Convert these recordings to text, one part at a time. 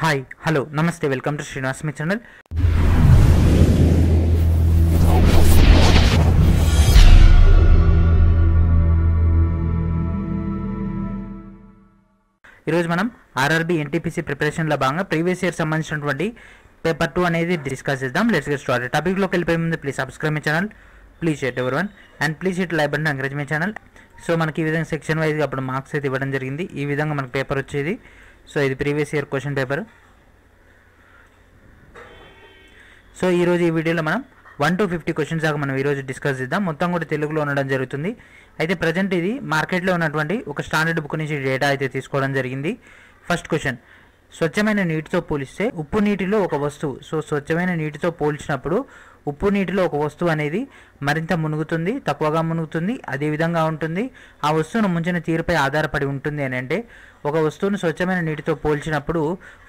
Hi hello నమస్తే welcome to Srinivas me channel. ఈరోజు మనం ఆర్ఆర్బీ ఎన్టీపీసీ ప్రిపరేషన్లో భాగంగా ప్రీవియస్ ఇయర్ సంబంధించినటువంటి పేపర్ 2 అనేది డిస్కస్ చేద్దాం. Let's get started. టాపిక్లోకి వెళ్ళిపోయే ముందు please subscribe my channel, please share everyone and please hit like button encourage my channel. So మనకి ఈ విధంగా సెక్షన్ వైజ్గా అప్పుడు మార్క్స్ అయితే ఇవ్వడం జరిగింది. ఈ విధంగా మనకు పేపర్ వచ్చేది. సో ఇది previous year question paper. So ఈరోజు ఈ వీడియోలో మనం 1 to 50 క్వశ్చన్స్ దాకా మనం ఈరోజు డిస్కస్ చేద్దాం. మొత్తం కూడా తెలుగులో ఉండడం జరుగుతుంది. అయితే ప్రజెంట్ ఇది మార్కెట్లో ఉన్నటువంటి ఒక స్టాండర్డ్ బుక్ నుంచి డేటా అయితే తీసుకోవడం జరిగింది. ఫస్ట్ క్వశ్చన్, స్వచ్ఛమైన నీటితో పోలిస్తే ఉప్పు నీటిలో ఒక వస్తువు, సో స్వచ్ఛమైన నీటితో పోల్చినప్పుడు ఉప్పు నీటిలో ఒక వస్తువు అనేది మరింత మునుగుతుంది, తక్కువగా మునుగుతుంది, అదే విధంగా ఉంటుంది. ఆ వస్తువును ముంచిన తీరుపై ఆధారపడి ఉంటుంది అని అంటే ఒక వస్తువును స్వచ్ఛమైన నీటితో పోల్చినప్పుడు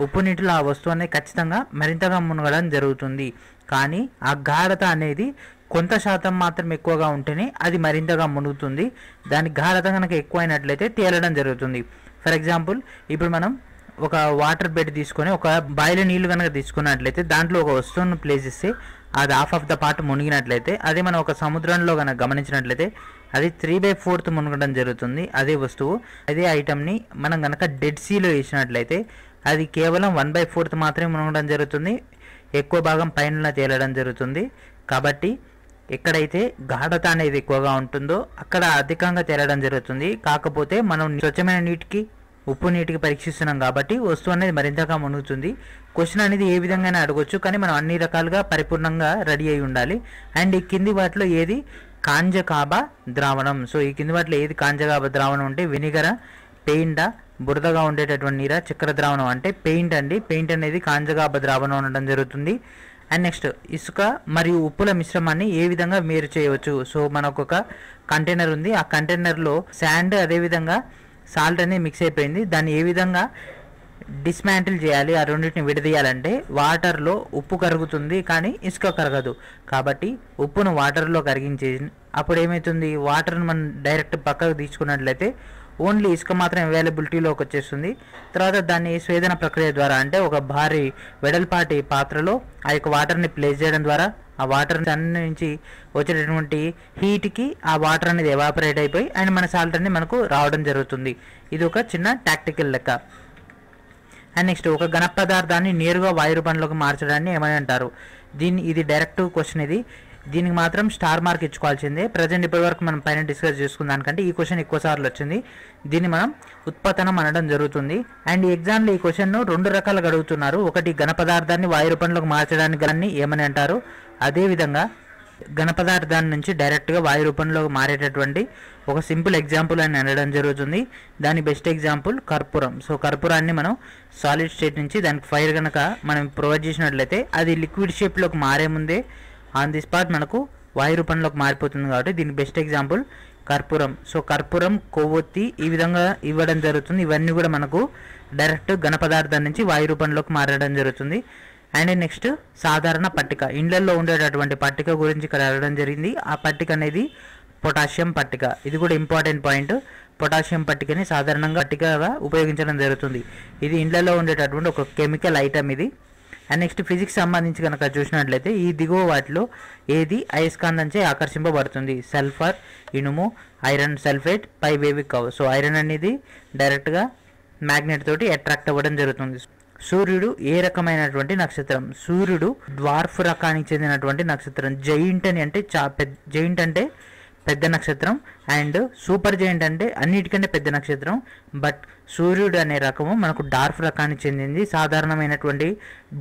ఉప్పు నీటిలో ఆ వస్తువు అనేది ఖచ్చితంగా మరింతగా మునగడం జరుగుతుంది. కానీ ఆ గాఢత అనేది కొంత శాతం మాత్రం ఎక్కువగా ఉంటేనే అది మరింతగా మునుగుతుంది. దాని గాఢత కనుక ఎక్కువైనట్లయితే తేలడం జరుగుతుంది. ఫర్ ఎగ్జాంపుల్, ఇప్పుడు మనం ఒక వాటర్ బెడ్ తీసుకొని ఒక బాయిలో నీళ్లు కనుక తీసుకున్నట్లయితే దాంట్లో ఒక వస్తువును ప్లేస్ చేస్తే అది హాఫ్ ఆఫ్ ద పార్ట్ మునిగినట్లయితే, అదే మనం ఒక సముద్రంలో కనుక గమనించినట్లయితే అది 3/4 మునగడం జరుగుతుంది. అదే వస్తువు అదే ఐటమ్ని మనం కనుక డెడ్ సీలో వేసినట్లయితే అది కేవలం 1/4 మాత్రమే మునగడం జరుగుతుంది. ఎక్కువ భాగం పైన తేలడం జరుగుతుంది. కాబట్టి ఎక్కడైతే గాఢత అనేది ఎక్కువగా ఉంటుందో అక్కడ అధికంగా తేలడం జరుగుతుంది. కాకపోతే మనం స్వచ్ఛమైన నీటికి ఉప్పు నీటికి పరీక్షిస్తున్నాం కాబట్టి వస్తువు అనేది మరింతగా మునుగుతుంది. క్వశ్చన్ అనేది ఏ విధంగానే అడగొచ్చు, కానీ మనం అన్ని రకాలుగా పరిపూర్ణంగా రెడీ అయి ఉండాలి. అండ్ ఈ కింది వాటిలో ఏది కాంజకాబా ద్రావణం? సో ఈ కింది వాటిలో ఏది కాంజకాబా ద్రావణం అంటే వెనిగరా, పెయింటా, బురదగా ఉండేటటువంటి నీరా, చక్కెర ద్రావణం అంటే పెయింట్ అండి. పెయింట్ అనేది కాంజకాబా ద్రావణం ఉండడం జరుగుతుంది. అండ్ నెక్స్ట్, ఇసుక మరియు ఉప్పుల మిశ్రమాన్ని ఏ విధంగా వేరు చేయవచ్చు? సో మనకు ఒక కంటైనర్ ఉంది. ఆ కంటైనర్లో శాండ్ అదేవిధంగా సాల్ట్ అనేది మిక్స్ అయిపోయింది. దాన్ని ఏ విధంగా డిస్మాంటిల్ చేయాలి, ఆ రెండింటిని విడదీయాలంటే వాటర్లో ఉప్పు కరుగుతుంది కానీ ఇసుక కరగదు. కాబట్టి ఉప్పును వాటర్లో కరిగించే అప్పుడు ఏమవుతుంది, వాటర్ని మనం డైరెక్ట్ పక్కకు తీసుకున్నట్లయితే ఓన్లీ ఇసుక మాత్రం అవైలబిలిటీలోకి వచ్చేస్తుంది. తర్వాత దాన్ని స్వేదన ప్రక్రియ ద్వారా అంటే ఒక భారీ వెడల్పాటి పాత్రలో ఆ యొక్క వాటర్ని ప్లేస్ చేయడం ద్వారా ఆ వాటర్ నుంచి వచ్చేటటువంటి హీట్కి ఆ వాటర్ అనేది ఎవాపరేట్ అయిపోయి అండ్ మన సాల్ట్ అనేది మనకు రావడం జరుగుతుంది. ఇది ఒక చిన్న టాక్టికల్ లెక్క. అండ్ నెక్స్ట్, ఒక ఘన పదార్థాన్ని నేరుగా వాయు రూపంలోకి మార్చడాన్ని ఏమని అంటారు? ఇది డైరెక్ట్ క్వశ్చన్. దీనికి మాత్రం స్టార్ మార్క్ ఇచ్చుకోవాల్సిందే. ప్రజెంట్ ఇప్పటి వరకు మనం పైన డిస్కస్ చేసుకున్న దానికంటే ఈ క్వశ్చన్ ఎక్కువ సార్లు వచ్చింది. దీన్ని మనం ఉత్పతనం అనడం జరుగుతుంది. అండ్ ఈ ఎగ్జామ్లో ఈ క్వశ్చన్ను 2 రకాలుగా అడుగుతున్నారు. ఒకటి ఘన పదార్థాన్ని వాయు రూపంలోకి మార్చడానికి దాన్ని ఏమని అంటారు, అదేవిధంగా ఘన పదార్థాన్ని నుంచి డైరెక్ట్గా వాయు రూపంలోకి మారేటటువంటి ఒక సింపుల్ ఎగ్జాంపుల్ అని అనడం జరుగుతుంది. దాని బెస్ట్ ఎగ్జాంపుల్ కర్పూరం. సో కర్పూరాన్ని మనం సాలిడ్ స్టేట్ నుంచి దానికి ఫైర్ కనుక మనం ప్రొవైడ్ చేసినట్లయితే అది లిక్విడ్ షేప్లోకి మారే ముందే ఆన్ ది స్పాట్ మనకు వాయు రూపంలోకి మారిపోతుంది. కాబట్టి దీనికి బెస్ట్ ఎగ్జాంపుల్ కర్పూరం. సో కర్పూరం, కొవ్వొత్తి ఈ విధంగా ఇవ్వడం జరుగుతుంది. ఇవన్నీ కూడా మనకు డైరెక్ట్ ఘన పదార్థం నుంచి వాయు రూపంలోకి మారడం జరుగుతుంది. అండ్ నెక్స్ట్, సాధారణ పట్టిక. ఇండ్లలో ఉండేటటువంటి పట్టిక గురించి ఇక్కడ అడగడం జరిగింది. ఆ పట్టిక అనేది పొటాషియం పట్టిక. ఇది కూడా ఇంపార్టెంట్ పాయింట్. పొటాషియం పట్టికని సాధారణంగా పట్టికగా ఉపయోగించడం జరుగుతుంది. ఇది ఇండ్లలో ఉండేటటువంటి ఒక కెమికల్ ఐటమ్ ఇది. అండ్ నెక్స్ట్, ఫిజిక్స్ సంబంధించి కనుక చూసినట్లయితే ఈ దిగువ వాటిలో ఏది అయస్కాంతంచే ఆకర్షింపబడుతుంది? సల్ఫర్, ఇనుము, ఐరన్ సల్ఫేట్, పైవేవి కవ్. సో ఐరన్ అనేది డైరెక్ట్గా మ్యాగ్నెట్ తోటి అట్రాక్ట్ అవ్వడం జరుగుతుంది. సూర్యుడు ఏ రకమైనటువంటి నక్షత్రం? సూర్యుడు డ్వార్ఫ్ రకానికి చెందినటువంటి నక్షత్రం. జైంట్ అంటే పెద్ద నక్షత్రం అండ్ సూపర్ జైంట్ అంటే అన్నిటికంటే పెద్ద నక్షత్రం. బట్ సూర్యుడు అనే రకము మనకు డార్ఫ్ రకానికి చెందింది, సాధారణమైనటువంటి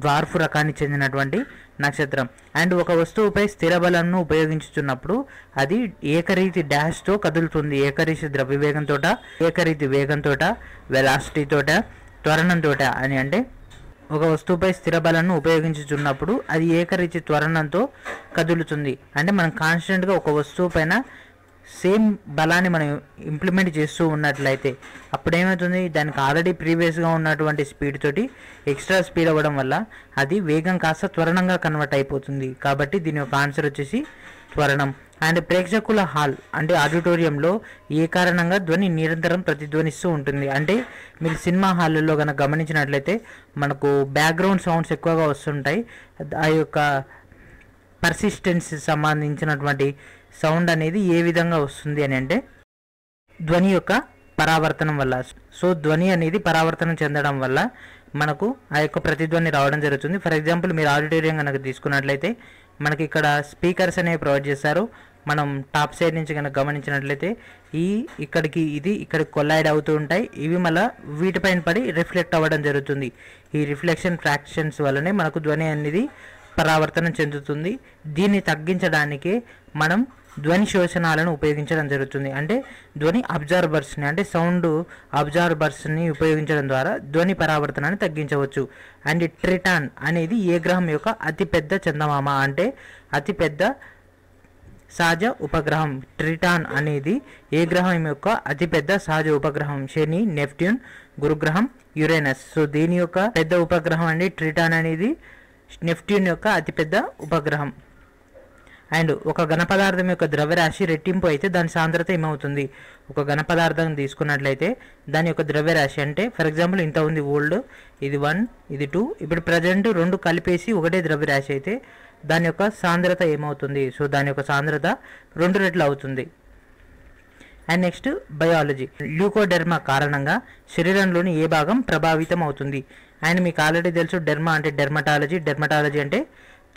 డ్వార్ఫ్ రకానికి చెందినటువంటి నక్షత్రం. అండ్ ఒక వస్తువుపై స్థిర బలంను ఉపయోగించుతున్నప్పుడు అది ఏకరీతి డాష్తో కదులుతుంది. ఏకరీతి ద్రవ్యవేగంతో, ఏకరీతి వేగంతో, వెలాసిటీతోట, త్వరణంతో అని అంటే ఒక వస్తువుపై స్థిర బలాన్ని ఉపయోగించుతున్నప్పుడు అది ఏకరీతి త్వరణంతో కదులుతుంది. అంటే మనం కాన్స్టెంట్గా ఒక వస్తువు పైన సేమ్ బలాన్ని మనం ఇంప్లిమెంట్ చేస్తూ ఉన్నట్లయితే అప్పుడు ఏమవుతుంది, దానికి ఆల్రెడీ ప్రీవియస్గా ఉన్నటువంటి స్పీడ్ తోటి ఎక్స్ట్రా స్పీడ్ అవ్వడం వల్ల అది వేగం కాస్త త్వరణంగా కన్వర్ట్ అయిపోతుంది. కాబట్టి దీని యొక్క ఆన్సర్ వచ్చేసి త్వరణం. అండ్ ప్రేక్షకుల హాల్ అంటే ఆడిటోరియంలో ఏ కారణంగా ధ్వని నిరంతరం ప్రతిధ్వనిస్తూ ఉంటుంది. అంటే మీరు సినిమా హాల్లో కనుక గమనించినట్లయితే మనకు బ్యాక్గ్రౌండ్ సౌండ్స్ ఎక్కువగా వస్తుంటాయి. ఆ యొక్క పర్సిస్టెన్స్ సంబంధించినటువంటి సౌండ్ అనేది ఏ విధంగా వస్తుంది అని అంటే ధ్వని యొక్క పరావర్తనం వల్ల. సో ధ్వని అనేది పరావర్తనం చెందడం వల్ల మనకు ఆ యొక్క ప్రతిధ్వని రావడం జరుగుతుంది. ఫర్ ఎగ్జాంపుల్ మీరు ఆడిటోరియం కనుక తీసుకున్నట్లయితే మనకి ఇక్కడ స్పీకర్స్ అనేవి ప్రొవైడ్ చేస్తారు. మనం టాప్ సైడ్ నుంచి కనుక గమనించినట్లయితే ఇక్కడికి కొల్లాయిడ్ అవుతూ ఉంటాయి. ఇవి మళ్ళీ వీటిపైన పడి రిఫ్లెక్ట్ అవ్వడం జరుగుతుంది. ఈ రిఫ్లెక్షన్ ఫ్రాక్షన్స్ వల్లనే మనకు ధ్వని అనేది పరావర్తనం చెందుతుంది. దీన్ని తగ్గించడానికి మనం ధ్వని శోషణాలను ఉపయోగించడం జరుగుతుంది. అంటే ధ్వని అబ్జార్బర్స్ని అంటే సౌండ్ అబ్జార్బర్స్ని ఉపయోగించడం ద్వారా ధ్వని పరావర్తనాన్ని తగ్గించవచ్చు. అండ్ ట్రిటాన్ అనేది ఏ గ్రహం యొక్క అతిపెద్ద చందమామ అంటే అతిపెద్ద సహజ ఉపగ్రహం. ట్రిటాన్ అనేది ఏ గ్రహం యొక్క అతిపెద్ద సహజ ఉపగ్రహం. శని, నెప్ట్యూన్, గురుగ్రహం, యురేనస్. సో దీని యొక్క పెద్ద ఉపగ్రహం అండి ట్రిటాన్ అనేది నెప్ట్యూన్ యొక్క అతిపెద్ద ఉపగ్రహం. అండ్ ఒక ఘనపదార్థం యొక్క ద్రవ్యరాశి రెట్టింపు అయితే దాని సాంద్రత ఏమవుతుంది. ఒక ఘనపదార్థం తీసుకున్నట్లయితే దాని యొక్క ద్రవ్యరాశి అంటే ఫర్ ఎగ్జాంపుల్ ఇంత ఉంది ఓల్డ్, ఇది 1 ఇది 2, ఇప్పుడు ప్రజెంట్ 2 కలిపేసి ఒకటే ద్రవ్యరాశి అయితే దాని యొక్క సాంద్రత ఏమవుతుంది. సో దాని యొక్క సాంద్రత 2 రెట్లు అవుతుంది. And next biology. ల్యూకోడెర్మా కారణంగా శరీరంలోని ఏ భాగం ప్రభావితం అవుతుంది. అండ్ మీకు ఆల్రెడీ తెలుసు డెర్మా అంటే డెర్మటాలజీ అంటే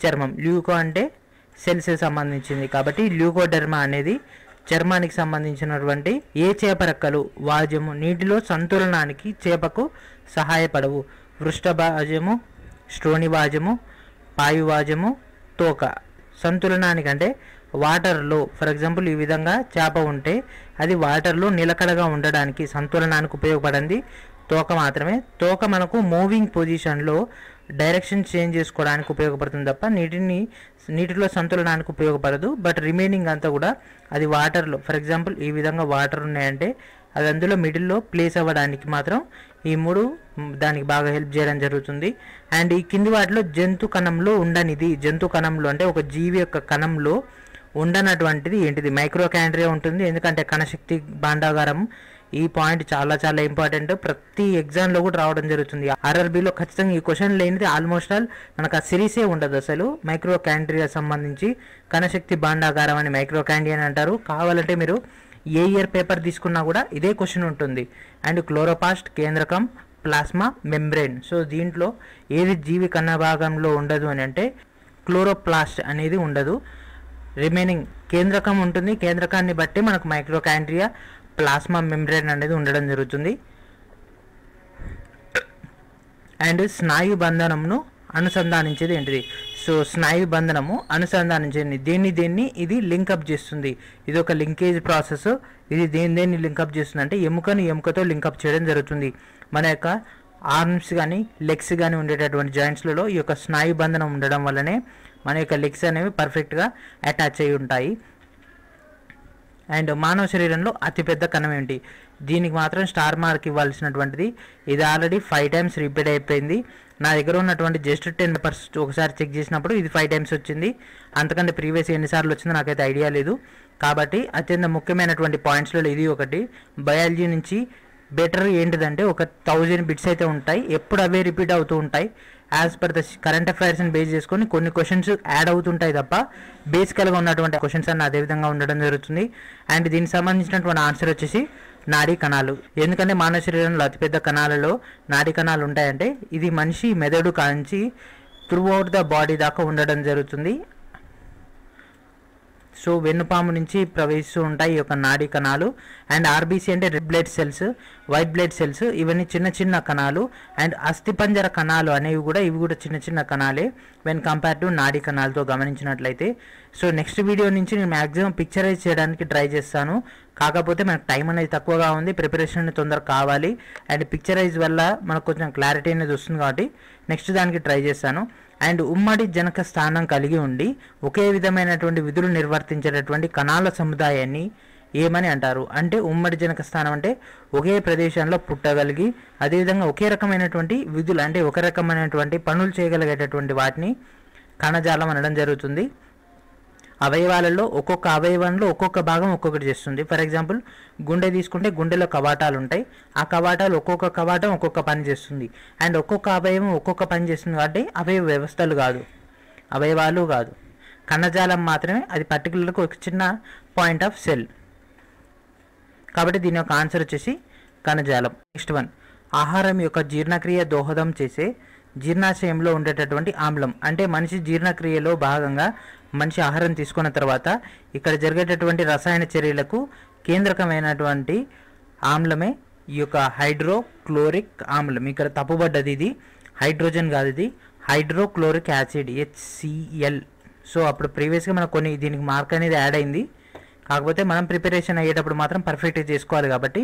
చర్మం, ల్యూకో అంటే సెల్స్ సంబంధించింది. కాబట్టి ల్యూకోడెర్మా అనేది చర్మానికి సంబంధించినటువంటి ఏ చేప రెక్కలు వాజము నీటిలో సంతులనానికి చేపకు సహాయపడవు. వృష్ఠభాజము, శ్రోణివాజము, పాయువాజము, తోక. సంతులనానికి అంటే వాటర్లో ఫర్ ఎగ్జాంపుల్ ఈ విధంగా చేప ఉంటే అది వాటర్లో నిలకడగా ఉండడానికి సంతులనానికి ఉపయోగపడింది తోక మాత్రమే. తోక మనకు మూవింగ్ పొజిషన్లో డైరెక్షన్ చేంజ్ చేసుకోవడానికి ఉపయోగపడుతుంది తప్ప నీటిలో సంతులనానికి ఉపయోగపడదు. బట్ రిమైనింగ్ అంతా కూడా అది వాటర్లో ఫర్ ఎగ్జాంపుల్ ఈ విధంగా వాటర్ ఉన్నాయంటే అది అందులో మిడిల్లో ప్లేస్ అవ్వడానికి మాత్రం ఈ 3 దానికి బాగా హెల్ప్ చేయడం జరుగుతుంది. అండ్ ఈ కింది వాటిలో జంతు కణంలో ఉండనిది. జంతు కణంలో అంటే ఒక జీవి యొక్క కణంలో ఉండనటువంటిది ఏంటిది? మైక్రోకాండ్రియా ఉంటుంది. ఎందుకంటే కణశక్తి భాండాగారం. ఈ పాయింట్ చాలా చాలా ఇంపార్టెంట్. ప్రతి ఎగ్జామ్లో కూడా రావడం జరుగుతుంది. ఆర్ఆర్బీలో ఖచ్చితంగా ఈ క్వశ్చన్ లేనిది ఆల్మోస్ట్ ఆల్ మనకు ఆ సిరీసే ఉండదు అసలు. మైక్రోకాండ్రియా సంబంధించి కణశక్తి భాండాగారం అని మైక్రోకాండ్రియా అని అంటారు. కావాలంటే మీరు ఏ ఇయర్ పేపర్ తీసుకున్నా కూడా ఇదే క్వశ్చన్ ఉంటుంది. అండ్ క్లోరోపాస్ట్ కేంద్రకం, ప్లాస్మా, మెంబ్రెయిన్. సో దీంట్లో ఏది జీవి కణ భాగంలో ఉండదు అని అంటే క్లోరోప్లాస్ట్ అనేది ఉండదు. రిమైనింగ్ కేంద్రకం ఉంటుంది. కేంద్రకాన్ని బట్టి మనకు మైక్రోకాండ్రియా, ప్లాస్మా మెంబ్రెయిన్ అనేది ఉండడం జరుగుతుంది. అండ్ స్నాయు బంధనమును అనుసంధానించేది ఏంటిది? సో స్నాయు బంధనము అనుసంధానించేది దేన్ని ఇది లింకప్ చేస్తుంది. ఇది ఒక లింకేజ్ ప్రాసెస్. ఇది దేన్ని లింకప్ చేస్తుంది అంటే ఎముకతో లింకప్ చేయడం జరుగుతుంది. మన యొక్క ఆర్మ్స్ కానీ లెగ్స్ కానీ ఉండేటటువంటి జాయింట్స్లలో ఈ యొక్క స్నాయు బంధనం ఉండడం వల్లనే మన యొక్క లెగ్స్ అనేవి పర్ఫెక్ట్గా అటాచ్ అయి ఉంటాయి. అండ్ మానవ శరీరంలో అతిపెద్ద కణం ఏంటి? దీనికి మాత్రం స్టార్ మార్క్ ఇవ్వాల్సినటువంటిది. ఇది ఆల్రెడీ 5 times రిపీట్ అయిపోయింది. నా దగ్గర ఉన్నటువంటి జస్ట్ 10 పేపర్స్ ఒకసారి చెక్ చేసినప్పుడు ఇది 5 times వచ్చింది. అంతకంటే ప్రీవియస్ ఎన్నిసార్లు వచ్చిందో నాకైతే ఐడియా లేదు. కాబట్టి అత్యంత ముఖ్యమైనటువంటి పాయింట్స్లో ఇది ఒకటి. బయాలజీ నుంచి బెటర్ ఏంటిదంటే ఒక 1000 బిట్స్ అయితే ఉంటాయి. ఎప్పుడు అవే రిపీట్ అవుతూ ఉంటాయి. యాజ్ పర్ ద కరెంట్ అఫైర్స్ని బేస్ చేసుకొని కొన్ని క్వశ్చన్స్ యాడ్ అవుతుంటాయి తప్ప బేసికల్గా ఉన్నటువంటి క్వశ్చన్స్ అన్న అదేవిధంగా ఉండడం జరుగుతుంది. అండ్ దీనికి సంబంధించినటువంటి ఆన్సర్ వచ్చేసి నాడీ కణాలు. ఎందుకంటే మానవ శరీరంలో అతిపెద్ద కణాలలో నాడీ కణాలు ఉంటాయంటే ఇది మనిషి మెదడు కాంచి త్రూ అవుట్ ద బాడీ దాకా ఉండడం జరుగుతుంది. సో వెన్నుపాము నుంచి ప్రవహిస్తూ ఉంటాయి ఈ యొక్క నాడీ కణాలు. అండ్ ఆర్బీసీ అంటే red blood cells, white blood cells, ఇవన్నీ చిన్న చిన్న కణాలు. అండ్ అస్థిపంజర కణాలు అనేవి కూడా ఇవి కూడా చిన్న చిన్న కణాలే వెన్ కంపేర్ టు నాడీ కణాలతో గమనించినట్లయితే. సో నెక్స్ట్ వీడియో నుంచి నేను మ్యాక్సిమం పిక్చరైజ్ చేయడానికి ట్రై చేస్తాను. కాకపోతే మనకు టైం అనేది తక్కువగా ఉంది, ప్రిపరేషన్ తొందరగా కావాలి. అండ్ పిక్చరైజ్ వల్ల మనకు కొంచెం క్లారిటీ అనేది వస్తుంది కాబట్టి నెక్స్ట్ దానికి ట్రై చేస్తాను. అండ్ ఉమ్మడి జనక స్థానం కలిగి ఉండి ఒకే విధమైనటువంటి విధులు నిర్వర్తించేటటువంటి కణాల సముదాయాన్ని ఏమని అంటారు? అంటే ఉమ్మడి జనక స్థానం అంటే ఒకే ప్రదేశంలో పుట్టగలిగి అదేవిధంగా ఒకే రకమైనటువంటి విధులు అంటే ఒక రకమైనటువంటి పనులు చేయగలిగేటటువంటి వాటిని కణజాలం అనడం జరుగుతుంది. అవయవాలలో ఒక్కొక్క అవయవంలో ఒక్కొక్క భాగం ఒక్కొక్కటి చేస్తుంది. ఫర్ ఎగ్జాంపుల్ గుండె తీసుకుంటే గుండెలో కవాటాలు ఉంటాయి. ఆ కవాటాలు ఒక్కొక్క కవాటం ఒక్కొక్క పని చేస్తుంది. అండ్ ఒక్కొక్క అవయవం ఒక్కొక్క పని చేస్తుంది కాబట్టి అవయవ వ్యవస్థలు కాదు, అవయవాలు కాదు, కణజాలం మాత్రమే. అది పర్టికులర్గా ఒక చిన్న పాయింట్ ఆఫ్ సెల్. కాబట్టి దీని యొక్క ఆన్సర్ వచ్చేసి కణజాలం. నెక్స్ట్ వన్, ఆహారం యొక్క జీర్ణక్రియ దోహదం చేసే జీర్ణాశయంలో ఉండేటటువంటి ఆమ్లం. అంటే మనిషి జీర్ణక్రియలో భాగంగా మనిషి ఆహారం తీసుకున్న తర్వాత ఇక్కడ జరిగేటటువంటి రసాయన చర్యలకు కేంద్రకమైనటువంటి ఆమ్లమే ఈ యొక్క హైడ్రోక్లోరిక్ ఆమ్లం. ఇక్కడ తప్పుబడ్డది, ఇది హైడ్రోజన్ కాదు, ఇది హైడ్రోక్లోరిక్ యాసిడ్ HCl. సో అప్పుడు ప్రీవియస్గా మనకు కొన్ని దీనికి మార్క్ అనేది యాడ్ అయింది. కాకపోతే మనం ప్రిపరేషన్ అయ్యేటప్పుడు మాత్రం పర్ఫెక్ట్గా చేసుకోవాలి. కాబట్టి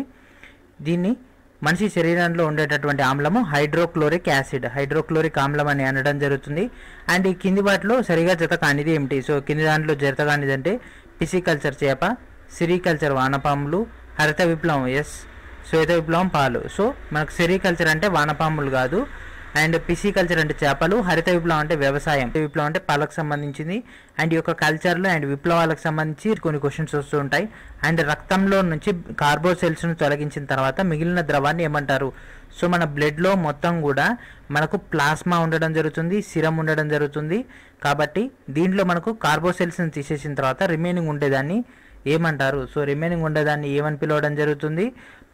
దీన్ని మనిషి శరీరంలో ఉండేటటువంటి ఆమ్లము హైడ్రోక్లోరిక్ యాసిడ్, హైడ్రోక్లోరిక్ ఆమ్లం అని అనడం జరుగుతుంది. అండ్ ఈ కింది వాటిలో సరిగా జత కానిది ఏమిటి? సో కింది దాంట్లో జత కానిది అంటే పిసికల్చర్ చేప, సిరికల్చర్ వానపాములు, హరిత విప్లవం శ్వేత విప్లవం పాలు. సో మనకు సెరికల్చర్ అంటే వానపాములు కాదు, అండ్ పిసికల్చర్ అంటే చేపలు, హరిత విప్లవం అంటే వ్యవసాయం, విప్లవం అంటే పాలకు సంబంధించింది. అండ్ ఈ యొక్క కల్చర్లో అండ్ విప్లవాలకు సంబంధించి కొన్ని క్వశ్చన్స్ వస్తూ ఉంటాయి. అండ్ రక్తంలో నుంచి కార్బోసెల్స్ను తొలగించిన తర్వాత మిగిలిన ద్రవాన్ని ఏమంటారు? సో మన బ్లడ్లో మొత్తం కూడా మనకు ప్లాస్మా ఉండడం జరుగుతుంది, సిరం ఉండడం జరుగుతుంది. కాబట్టి దీంట్లో మనకు కార్బోసెల్స్ని తీసేసిన తర్వాత రిమైనింగ్ ఉండేదాన్ని ఏమంటారు? సో రిమైనింగ్ ఉండేదాన్ని ఏమని పిలవడం జరుగుతుంది?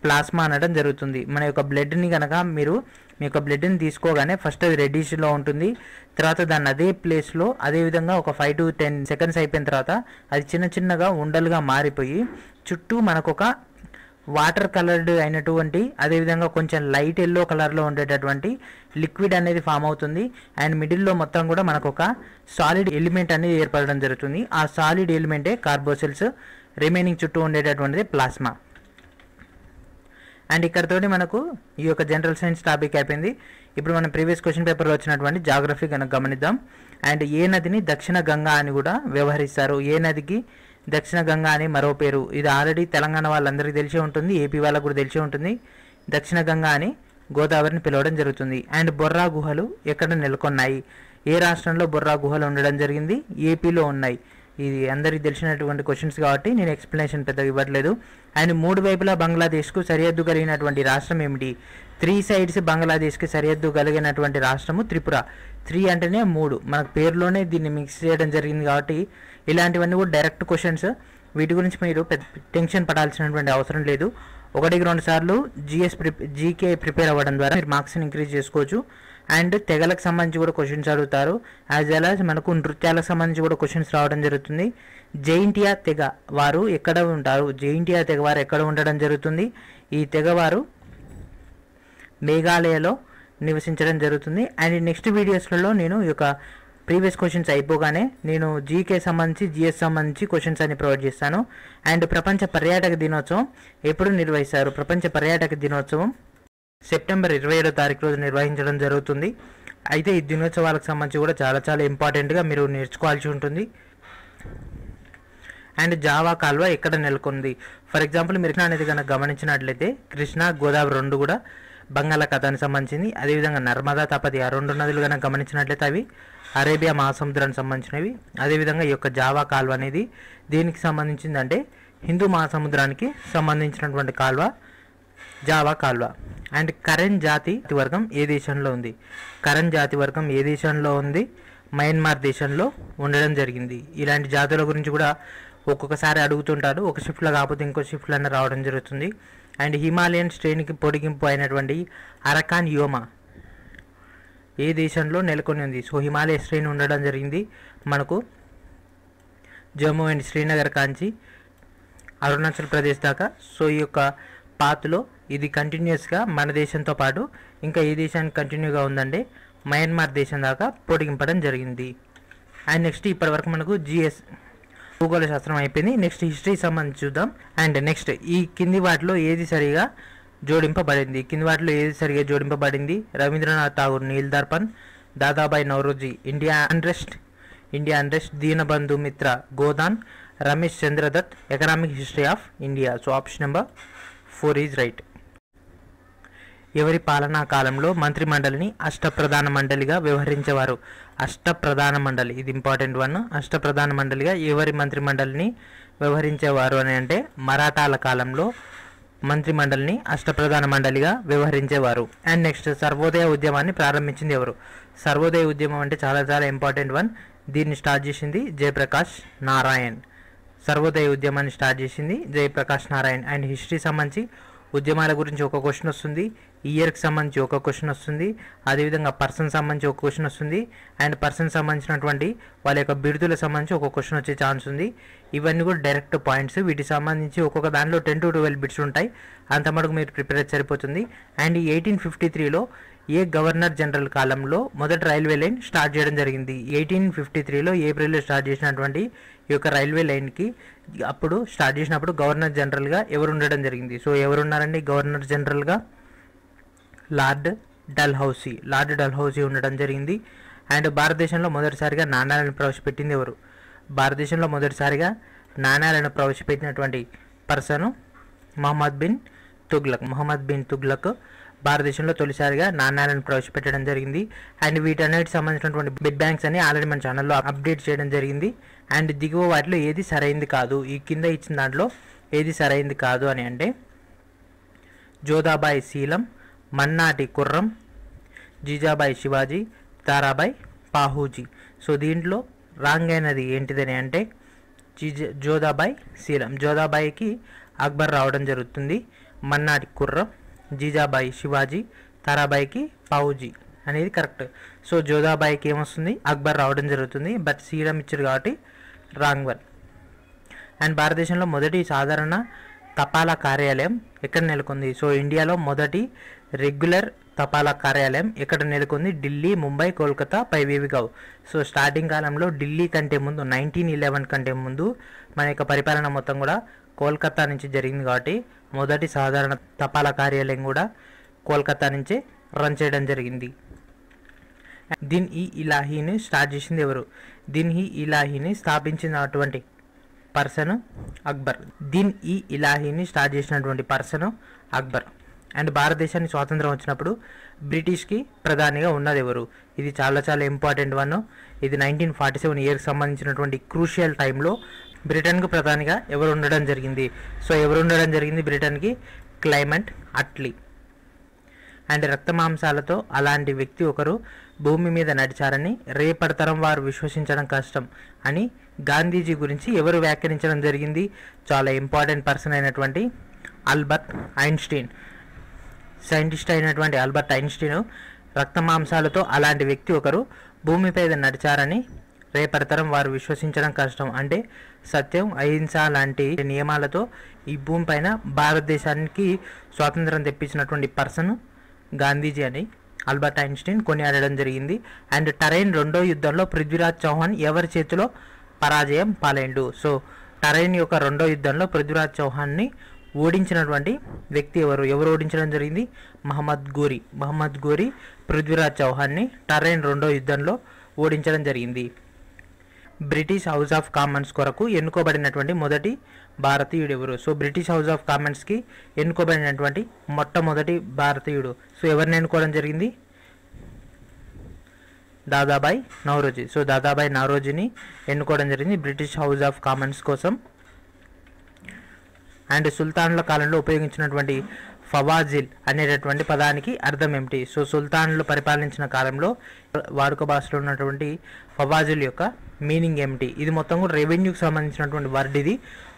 ప్లాస్మా అనడం జరుగుతుంది. మన యొక్క బ్లడ్ని కనుక మీరు మీ యొక్క బ్లడ్ని తీసుకోగానే ఫస్ట్ అది రెడ్డిష్లో ఉంటుంది. తర్వాత దాన్ని అదే ప్లేస్లో అదేవిధంగా ఒక 5 to 10 seconds అయిపోయిన తర్వాత అది చిన్న చిన్నగా ఉండలుగా మారిపోయి చుట్టూ మనకు ఒక వాటర్ కలర్డ్ అయినటువంటి అదేవిధంగా కొంచెం లైట్ ఎల్లో కలర్లో ఉండేటటువంటి లిక్విడ్ అనేది ఫామ్ అవుతుంది. అండ్ మిడిల్లో మొత్తం కూడా మనకు ఒక సాలిడ్ ఎలిమెంట్ అనేది ఏర్పడడం జరుగుతుంది. ఆ సాలిడ్ ఎలిమెంటే కార్బోసెల్స్, రిమైనింగ్ చుట్టూ ఉండేటటువంటిది ప్లాస్మా. అండ్ ఇక్కడతోటి మనకు ఈ యొక్క జనరల్ సైన్స్ టాపిక్ అయిపోయింది. ఇప్పుడు మనం ప్రీవియస్ క్వశ్చన్ పేపర్లో వచ్చినటువంటి జాగ్రఫీ కనుక గమనిద్దాం. అండ్ ఏ నదిని దక్షిణ గంగా అని కూడా వ్యవహరిస్తారు? ఏ నదికి దక్షిణ గంగా అని మరో పేరు? ఇది ఆల్రెడీ తెలంగాణ వాళ్ళందరికీ తెలిసే ఉంటుంది, ఏపీ వాళ్ళకు కూడా తెలిసే ఉంటుంది. దక్షిణ గంగా అని గోదావరిని పిలవడం జరుగుతుంది. అండ్ బొర్రా గుహలు ఎక్కడ నెలకొన్నాయి? ఏ రాష్ట్రంలో బొర్రా గుహలు ఉండడం జరిగింది? ఏపీలో ఉన్నాయి. ఇది అందరికీ తెలిసినటువంటి క్వశ్చన్స్ కాబట్టి నేను ఎక్స్ప్లెనేషన్ పెద్దగా ఇవ్వట్లేదు. అండ్ 3 వైపులా బంగ్లాదేశ్కు సరిహద్దు కలిగినటువంటి రాష్ట్రం ఏమిటి? 3 sides బంగ్లాదేశ్కి సరిహద్దు కలిగినటువంటి రాష్ట్రము త్రిపుర. 3 అంటేనే 3, మనకు పేరులోనే దీన్ని మిక్స్ చేయడం జరిగింది కాబట్టి ఇలాంటివన్నీ కూడా డైరెక్ట్ క్వశ్చన్స్. వీటి గురించి మీరు టెన్షన్ పడాల్సినటువంటి అవసరం లేదు. 1-2 సార్లు జీకే ప్రిపేర్ అవ్వడం ద్వారా మీరు మార్క్స్ని ఇంక్రీజ్ చేసుకోవచ్చు. అండ్ తెగలకు సంబంధించి కూడా క్వశ్చన్స్ అడుగుతారు, యాజ్ వెల్ యాజ్ మనకు నృత్యాలకు సంబంధించి కూడా క్వశ్చన్స్ రావడం జరుగుతుంది. జైంటియా తెగ వారు ఎక్కడ ఉంటారు? జైంటియా తెగ వారు ఎక్కడ ఉండడం జరుగుతుంది? ఈ తెగవారు మేఘాలయలో నివసించడం జరుగుతుంది. అండ్ నెక్స్ట్ వీడియోస్లలో నేను ఈ యొక్క ప్రీవియస్ క్వశ్చన్స్ అయిపోగానే నేను జీకే సంబంధించి జిఎస్ సంబంధించి క్వశ్చన్స్ అన్ని ప్రొవైడ్ చేస్తాను. అండ్ ప్రపంచ పర్యాటక దినోత్సవం ఎప్పుడు నిర్వహిస్తారు? ప్రపంచ పర్యాటక దినోత్సవం సెప్టెంబర్ 27వ తారీఖు రోజు నిర్వహించడం జరుగుతుంది. అయితే ఈ దినోత్సవాలకు సంబంధించి కూడా చాలా ఇంపార్టెంట్గా మీరు నేర్చుకోవాల్సి ఉంటుంది. అండ్ జావా కాల్వ ఎక్కడ నెలకొంది? ఫర్ ఎగ్జాంపుల్ మీరు కృష్ణా అనేది కనుక గమనించినట్లయితే కృష్ణా గోదావరి 2 కూడా బంగాళాఖాతానికి సంబంధించింది. అదేవిధంగా నర్మదా తాపతి ఆ 2 నదులు కనుక గమనించినట్లయితే అవి అరేబియా మహాసముద్రానికి సంబంధించినవి. అదేవిధంగా ఈ యొక్క జావా కాల్వ అనేది దేనికి సంబంధించిందంటే హిందూ మహాసముద్రానికి సంబంధించినటువంటి కాల్వ జావా కాల్వ. అండ్ కరెన్ జాతి వర్గం ఏ దేశంలో ఉంది? కరెన్ జాతి వర్గం ఏ దేశంలో ఉంది? మయన్మార్ దేశంలో ఉండడం జరిగింది. ఇలాంటి జాతుల గురించి కూడా ఒక్కొక్కసారి అడుగుతుంటారు, ఒక షిఫ్ట్లో కాకపోతే ఇంకో షిఫ్ట్లన్నా రావడం జరుగుతుంది. అండ్ హిమాలయన్ శ్రేణికి పొడిగింపు అయినటువంటి అరకాన్ యోమా ఏ దేశంలో నెలకొని ఉంది? సో హిమాలయ శ్రేణి ఉండడం జరిగింది మనకు జమ్మూ అండ్ శ్రీనగర్ కాంచి అరుణాచల్ ప్రదేశ్ దాకా. సో ఈ యొక్క పాత్లో ఇది కంటిన్యూస్గా మన దేశంతో పాటు ఇంకా ఏ దేశానికి కంటిన్యూగా ఉందంటే మయన్మార్ దేశం దాకా పొడిగింపడం జరిగింది. అండ్ నెక్స్ట్ ఇప్పటివరకు మనకు జిఎస్ భూగోళ శాస్త్రం అయిపోయింది. నెక్స్ట్ హిస్టరీ సంబంధించి చూద్దాం. అండ్ నెక్స్ట్ ఈ కింది వాటిలో ఏది సరిగా జోడింపబడింది? Rabindranath Tagore Neel Darpan, Dadabhai Naoroji India unrest, Dinabandhu Mitra Godan, Ramesh Chandra Dutt economic history of India. So option number 4 is right. ఎవరి పాలనా కాలంలో మంత్రిమండలిని అష్టప్రధాన మండలిగా వ్యవహరించేవారు? అష్టప్రధాన మండలి, ఇది ఇంపార్టెంట్ వన్. అష్టప్రధాన మండలిగా ఎవరి మంత్రిమండలిని వ్యవహరించేవారు అని అంటే మరాఠాల కాలంలో మంత్రిమండలిని అష్టప్రధాన మండలిగా వ్యవహరించేవారు. అండ్ నెక్స్ట్, సర్వోదయ ఉద్యమాన్ని ప్రారంభించింది ఎవరు? సర్వోదయ ఉద్యమం అంటే చాలా చాలా ఇంపార్టెంట్ వన్. దీన్ని స్టార్ట్ చేసింది జయప్రకాష్ నారాయణ్. సర్వోదయ ఉద్యమాన్ని స్టార్ట్ చేసింది జయప్రకాష్ నారాయణ్. అండ్ హిస్టరీ సంబంధించి ఉద్యమాల గురించి ఒక క్వశ్చన్ వస్తుంది, ఇయర్కి సంబంధించి ఒక క్వశ్చన్ వస్తుంది, అదేవిధంగా పర్సన్ సంబంధించి ఒక క్వశ్చన్ వస్తుంది, అండ్ పర్సన్ సంబంధించినటువంటి వాళ్ళ యొక్క బిరుదులకు సంబంధించి ఒక క్వశ్చన్ వచ్చే ఛాన్స్ ఉంది. ఇవన్నీ కూడా డైరెక్ట్ పాయింట్స్. వీటికి సంబంధించి ఒక్కొక్క దాంట్లో 10 to 12 బిట్స్ ఉంటాయి. అంత మటుకు మీరు ప్రిపేర్ అయితే సరిపోతుంది. అండ్ 1853లో ఏ గవర్నర్ జనరల్ కాలంలో మొదటి రైల్వే లైన్ స్టార్ట్ చేయడం జరిగింది? 1853లో ఏప్రిల్లో స్టార్ట్ చేసినటువంటి ఈ యొక్క రైల్వే లైన్కి అప్పుడు స్టార్ట్ చేసినప్పుడు గవర్నర్ జనరల్గా ఎవరు ఉండడం జరిగింది? సో ఎవరున్నారండి గవర్నర్ జనరల్గా? లార్డ్ డల్హౌసీ ఉండడం జరిగింది. అండ్ భారతదేశంలో మొదటిసారిగా నాణ్యాలను ప్రవేశపెట్టింది ఎవరు? భారతదేశంలో మొదటిసారిగా నాణ్యాలను ప్రవేశపెట్టినటువంటి పర్సన్ మహమ్మద్ బిన్ తుగ్లక్ భారతదేశంలో తొలిసారిగా నాణ్యాలను ప్రవేశపెట్టడం జరిగింది. అండ్ వీటన్నిటికి సంబంధించినటువంటి బిడ్ బ్యాంక్స్ అని ఆల్రెడీ మన ఛానల్లో అప్డేట్ చేయడం జరిగింది. అండ్ దిగువ వాటిలో ఏది సరైంది కాదు, ఈ కింద ఇచ్చిన దాంట్లో ఏది సరైంది కాదు అని అంటే జోధాబాయి శీలం, మన్నాటి కుర్రం, జీజాబాయి శివాజీ, తారాబాయి పాహూజీ. సో దీంట్లో రాంగ్ అయినది ఏంటిదని అంటే జోధాబాయి శీలం. జోధాబాయికి అక్బర్ రావడం జరుగుతుంది. మన్నాటి కుర్రం, జీజాబాయి శివాజీ, తారాబాయికి పాహూజీ అనేది కరెక్ట్. సో జోధాబాయికి ఏమొస్తుంది? అక్బర్ రావడం జరుగుతుంది. బట్ శీలం ఇచ్చారు కాబట్టి రాంగ్ వన్. అండ్ భారతదేశంలో మొదటి సాధారణ తపాలా కార్యాలయం ఎక్కడ నెలకొంది? సో ఇండియాలో మొదటి రెగ్యులర్ తపాలా కార్యాలయం ఎక్కడ నెలకొంది? ఢిల్లీ, ముంబై, కోల్కతా, పైవేవి కావు. సో స్టార్టింగ్ కాలంలో ఢిల్లీ కంటే ముందు 1911 కంటే ముందు మన యొక్క పరిపాలన మొత్తం కూడా కోల్కతా నుంచి జరిగింది కాబట్టి మొదటి సాధారణ తపాలా కార్యాలయం కూడా కోల్కతా నుంచే రన్ చేయడం జరిగింది. దిన్ ఈ ఇలాహీని స్టార్ట్ చేసింది ఎవరు? దిన్ ఈ ఇలాహీని స్థాపించినటువంటి పర్సన్ అక్బర్. దిన్ ఈ ఇలాహీని స్టార్ట్ చేసినటువంటి పర్సన్ అక్బర్. అండ్ భారతదేశానికి స్వాతంత్రం వచ్చినప్పుడు బ్రిటిష్కి ప్రధానిగా ఉన్నది ఎవరు? ఇది చాలా చాలా ఇంపార్టెంట్ వన్. ఇది 1947 ఇయర్కి సంబంధించినటువంటి క్రూషియల్ టైంలో బ్రిటన్కు ప్రధానిగా ఎవరు ఉండడం జరిగింది? సో ఎవరు ఉండడం జరిగింది బ్రిటన్కి? క్లైమెంట్ అట్లీ. అండ్ రక్తమాంసాలతో అలాంటి వ్యక్తి ఒకరు భూమి మీద నడిచారని రేపటి తరం వారు విశ్వసించడం కష్టం అని గాంధీజీ గురించి ఎవరు వ్యాఖ్యానించడం జరిగింది? చాలా ఇంపార్టెంట్ పర్సన్ అయినటువంటి ఆల్బర్ట్ ఐన్స్టీన్. సైంటిస్ట్ అయినటువంటి ఆల్బర్ట్ ఐన్స్టీన్ రక్తమాంసాలతో అలాంటి వ్యక్తి ఒకరు భూమిపై నడిచారని రేపటి తరం వారు విశ్వసించడం కష్టం అంటే సత్యం, అహింస లాంటి నియమాలతో ఈ భూమి పైన భారతదేశానికి స్వాతంత్రం తెప్పించినటువంటి పర్సన్ గాంధీజీ అని ఆల్బర్ట్ ఐన్స్టీన్ కొనియాడడం జరిగింది. అండ్ టరైన్ 2వ యుద్ధంలో పృథ్వీరాజ్ చౌహాన్ ఎవరి చేతిలో పరాజయం పాలైండు? సో టరైన్ యొక్క 2వ యుద్ధంలో పృథ్వీరాజ్ చౌహాన్ని ఓడించినటువంటి వ్యక్తి ఎవరు? ఎవరు ఓడించడం జరిగింది? మహమ్మద్ గోరి పృథ్వీరాజ్ చౌహాన్ని టరైన్ 2వ యుద్ధంలో ఓడించడం జరిగింది. బ్రిటిష్ హౌస్ ఆఫ్ కామన్స్ కొరకు ఎన్నుకోబడినటువంటి మొదటి భారతీయుడు ఎవరు? సో బ్రిటిష్ హౌస్ ఆఫ్ కామన్స్కి ఎన్నుకోబడినటువంటి మొట్టమొదటి భారతీయుడు. సో ఎవరిని ఎన్నుకోవడం జరిగింది? దాదాబాయి నౌరోజీ. సో దాదాబాయి నౌరోజీని ఎన్నుకోవడం జరిగింది బ్రిటిష్ హౌస్ ఆఫ్ కామన్స్ కోసం. అండ్ సుల్తాన్ల కాలంలో ఉపయోగించినటువంటి ఫవాజిల్ అనేటటువంటి పదానికి అర్థం ఏమిటి? సో సుల్తాన్లు పరిపాలించిన కాలంలో వాడుక భాషలో ఉన్నటువంటి ఫవాజిల్ యొక్క మీనింగ్ ఏమిటి? ఇది మొత్తం కూడా రెవెన్యూకి సంబంధించినటువంటి వర్డ్ ఇది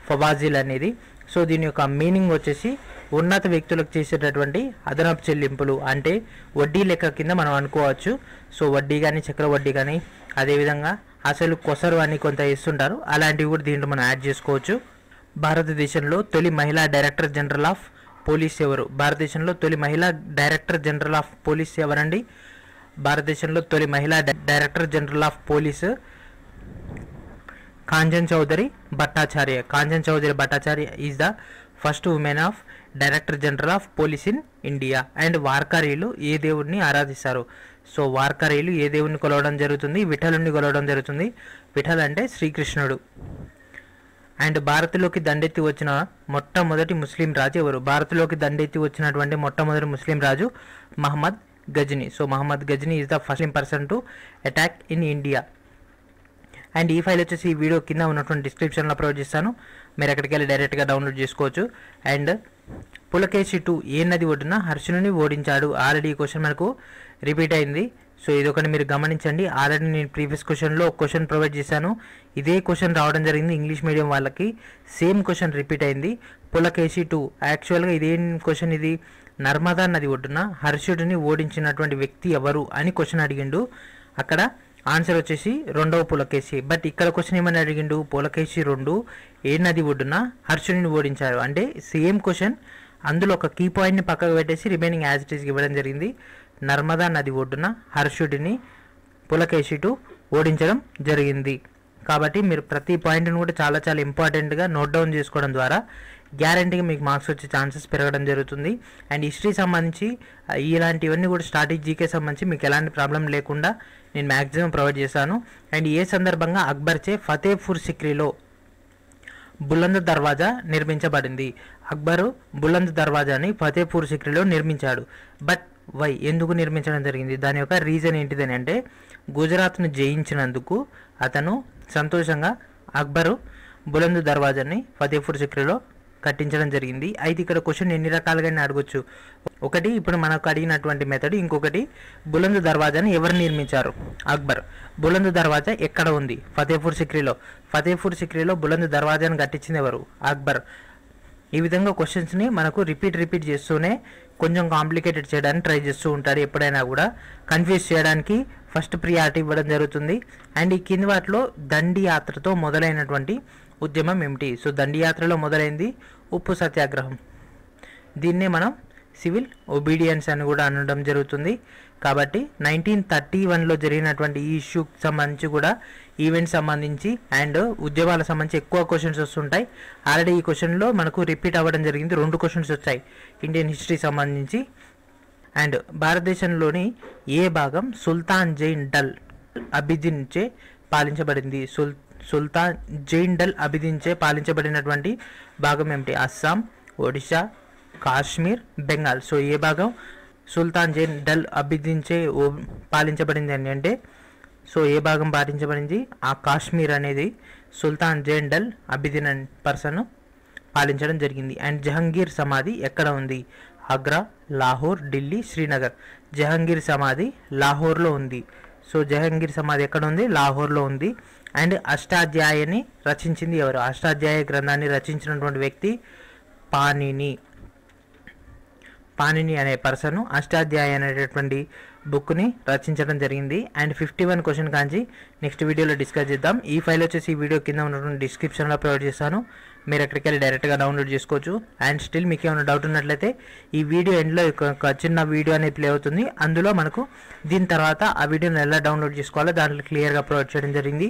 ఫవాజిల్ అనేది. సో దీని యొక్క మీనింగ్ వచ్చేసి ఉన్నత వ్యక్తులకు చేసేటటువంటి అదనపు చెల్లింపులు అంటే వడ్డీ లెక్క కింద మనం అనుకోవచ్చు. సో వడ్డీ కానీ చక్రవడ్డీ కానీ అదేవిధంగా అసలు కొసరు అని కొంత ఇస్తుంటారు, అలాంటివి కూడా దీంట్లో మనం యాడ్ చేసుకోవచ్చు. భారతదేశంలో తొలి మహిళా డైరెక్టర్ జనరల్ ఆఫ్ పోలీస్ ఎవరు? భారతదేశంలో తొలి మహిళా డైరెక్టర్ జనరల్ ఆఫ్ పోలీస్ ఎవరండి? భారతదేశంలో తొలి మహిళా director general of police Kanchan Chaudhary Bhattacharya is the first women of director general of police in India. And వార్కరీలు ఏ దేవుడిని ఆరాధిస్తారు? సో వార్కరీలు ఏ దేవుడిని కొలవడం జరుగుతుంది? విఠలుని కొలవడం జరుగుతుంది. విఠల్ అంటే శ్రీకృష్ణుడు. అండ్ భారత్లోకి దండెత్తి వచ్చిన మొట్టమొదటి ముస్లిం రాజు ఎవరు? భారత్లోకి దండెత్తి వచ్చినటువంటి మొట్టమొదటి ముస్లిం రాజు Mahmud Ghazni. So Mahmud Ghazni is the first person to attack in India. And ఈ ఫైల్ వచ్చేసి ఈ వీడియో కింద ఉన్నటువంటి డిస్క్రిప్షన్లో ప్రొవైడ్ చేస్తాను, మీరు అక్కడికి వెళ్ళి డైరెక్ట్గా డౌన్లోడ్ చేసుకోవచ్చు. అండ్ పులకేశి 2 ఏ నది ఒడ్డున హర్షుని ఓడించాడు? ఆల్రెడీ ఈ క్వశ్చన్ మనకు రిపీట్ అయింది. సో ఇది ఒకటి మీరు గమనించండి. ఆల్రెడీ నేను ప్రీవియస్ క్వశ్చన్లో ఒక క్వశ్చన్ ప్రొవైడ్ చేశాను, ఇదే క్వశ్చన్ రావడం జరిగింది ఇంగ్లీష్ మీడియం వాళ్ళకి. సేమ్ క్వశ్చన్ రిపీట్ అయింది. పులకేశి 2 యాక్చువల్గా ఇదేం క్వశ్చన్? ఇది నర్మదా నది ఒడ్డున హర్షుడిని ఓడించినటువంటి వ్యక్తి ఎవరు అని క్వశ్చన్ అడిగిండు. అక్కడ ఆన్సర్ వచ్చేసి రెండవ పులకేశి. బట్ ఇక్కడ క్వశ్చన్ ఏమని అడిగిండు? పులకేశి 2 ఏ నది ఒడ్డున హర్షుడిని ఓడించారు అంటే సేమ్ క్వశ్చన్. అందులో ఒక కీ పాయింట్ని పక్కకు పెట్టేసి రిమైనింగ్ యాజ్ ఇట్ ఈస్ ఇవ్వడం జరిగింది. నర్మదా నది ఒడ్డున హర్షుడిని పులకేశి 2 ఓడించడం జరిగింది. కాబట్టి మీరు ప్రతి పాయింట్ని కూడా చాలా చాలా ఇంపార్టెంట్గా నోట్ డౌన్ చేసుకోవడం ద్వారా గ్యారంటీగా మీకు మార్క్స్ వచ్చే ఛాన్సెస్ పెరగడం జరుగుతుంది. అండ్ హిస్టరీ సంబంధించి ఇలాంటివన్నీ కూడా స్టాటిక్ జీకే సంబంధించి మీకు ఎలాంటి ప్రాబ్లం లేకుండా నేను మ్యాక్సిమం ప్రొవైడ్ చేశాను. అండ్ ఏ సందర్భంగా అక్బర్చే ఫతేపూర్ సిక్రీలో బులంద్ దర్వాజా నిర్మించబడింది? అక్బరు బులంద్ దర్వాజాని ఫతేపూర్ సిక్రీలో నిర్మించాడు. బట్ వై, ఎందుకు నిర్మించడం జరిగింది? దాని యొక్క రీజన్ ఏంటిదని అంటే గుజరాత్ను జయించినందుకు అతను సంతోషంగా అక్బరు బులంద్ దర్వాజాని ఫతేపూర్ సిక్రీలో కట్టించడం జరిగింది. అయితే ఇక్కడ క్వశ్చన్ ఎన్ని రకాలుగానే అడగొచ్చు. ఒకటి ఇప్పుడు మనకు అడిగినటువంటి మెథడ్, ఇంకొకటి బులంద్ దర్వాజాని ఎవరు నిర్మించారు? అక్బర్. బులంద్ దర్వాజా ఎక్కడ ఉంది? ఫతేపూర్ సిక్రీలో. ఫతేపూర్ సిక్రీలో బులంద్ దర్వాజాను కట్టించింది ఎవరు? అక్బర్. ఈ విధంగా క్వశ్చన్స్ని మనకు రిపీట్ చేస్తూనే కొంచెం కాంప్లికేటెడ్ చేయడానికి ట్రై చేస్తూ ఉంటాడు. ఎప్పుడైనా కూడా కన్ఫ్యూజ్ చేయడానికి ఫస్ట్ ప్రియారిటీ ఇవ్వడం జరుగుతుంది. అండ్ ఈ కింది వాటిలో దండి యాత్రతో మొదలైనటువంటి ఉద్యమం ఏమిటి? సో దండి యాత్రలో మొదలైంది ఉప్పు సత్యాగ్రహం. దీన్నే మనం సివిల్ ఒబీడియన్స్ అని కూడా అనడం జరుగుతుంది. కాబట్టి 1931లో జరిగినటువంటి ఈ ఇష్యూకి సంబంధించి కూడా ఈవెంట్స్ సంబంధించి అండ్ ఉద్యమాలకు సంబంధించి ఎక్కువ క్వశ్చన్స్ వస్తుంటాయి. ఆల్రెడీ ఈ క్వశ్చన్లో మనకు రిపీట్ అవ్వడం జరిగింది. 2 క్వశ్చన్స్ వచ్చాయి ఇండియన్ హిస్టరీ సంబంధించి. అండ్ భారతదేశంలోని ఏ భాగం సుల్తాన్ జైన్ డల్ అబిదిన్చే పాలించబడింది? సుల్తాన్ జైన్ డల్ అబిదిన్చే పాలించబడినటువంటి భాగం ఏమిటి? అస్సాం, ఒడిశా, కాశ్మీర్, బెంగాల్. సో ఏ భాగం సుల్తాన్ జైన్ డల్ అబిదిన్చే పాలించబడింది అని అంటే సో ఏ భాగం పాలించబడింది? ఆ కాశ్మీర్ అనేది సుల్తాన్ జైన్ డల్ అబిదిన్ అనే పర్సన్ పాలించడం జరిగింది. అండ్ జహంగీర్ సమాధి ఎక్కడ ఉంది? ఆగ్రా, లాహోర్, ఢిల్లీ, శ్రీనగర్. జహంగీర్ సమాధి లాహోర్లో ఉంది. సో జహంగీర్ సమాధి ఎక్కడ ఉంది? లాహోర్లో ఉంది. అండ్ అష్టాధ్యాయని రచించింది ఎవరు? అష్టాధ్యాయ గ్రంథాన్ని రచించినటువంటి వ్యక్తి పాణిని అనే పర్సన్ అష్టాధ్యాయ అనేటటువంటి బుక్ని రచించడం జరిగింది. అండ్ 51 క్వశ్చన్ కాంచి నెక్స్ట్ వీడియోలో డిస్కస్ చేద్దాం. ఈ ఫైల్ వచ్చేసి ఈ వీడియో కింద ఉన్నటువంటి డిస్క్రిప్షన్లో ప్రొవైడ్ చేస్తాను, మీరు ఎక్కడికి వెళ్ళి డైరెక్ట్గా డౌన్లోడ్ చేసుకోవచ్చు. అండ్ స్టిల్ మీకు ఏమైనా డౌట్ ఉన్నట్లయితే ఈ వీడియో ఎండ్లో ఒక చిన్న వీడియో అనేది ప్లే అవుతుంది. అందులో మనకు దీని తర్వాత ఆ వీడియోని ఎలా డౌన్లోడ్ చేసుకోవాలో దాంట్లో క్లియర్గా ప్రొవైడ్ చేయడం జరిగింది.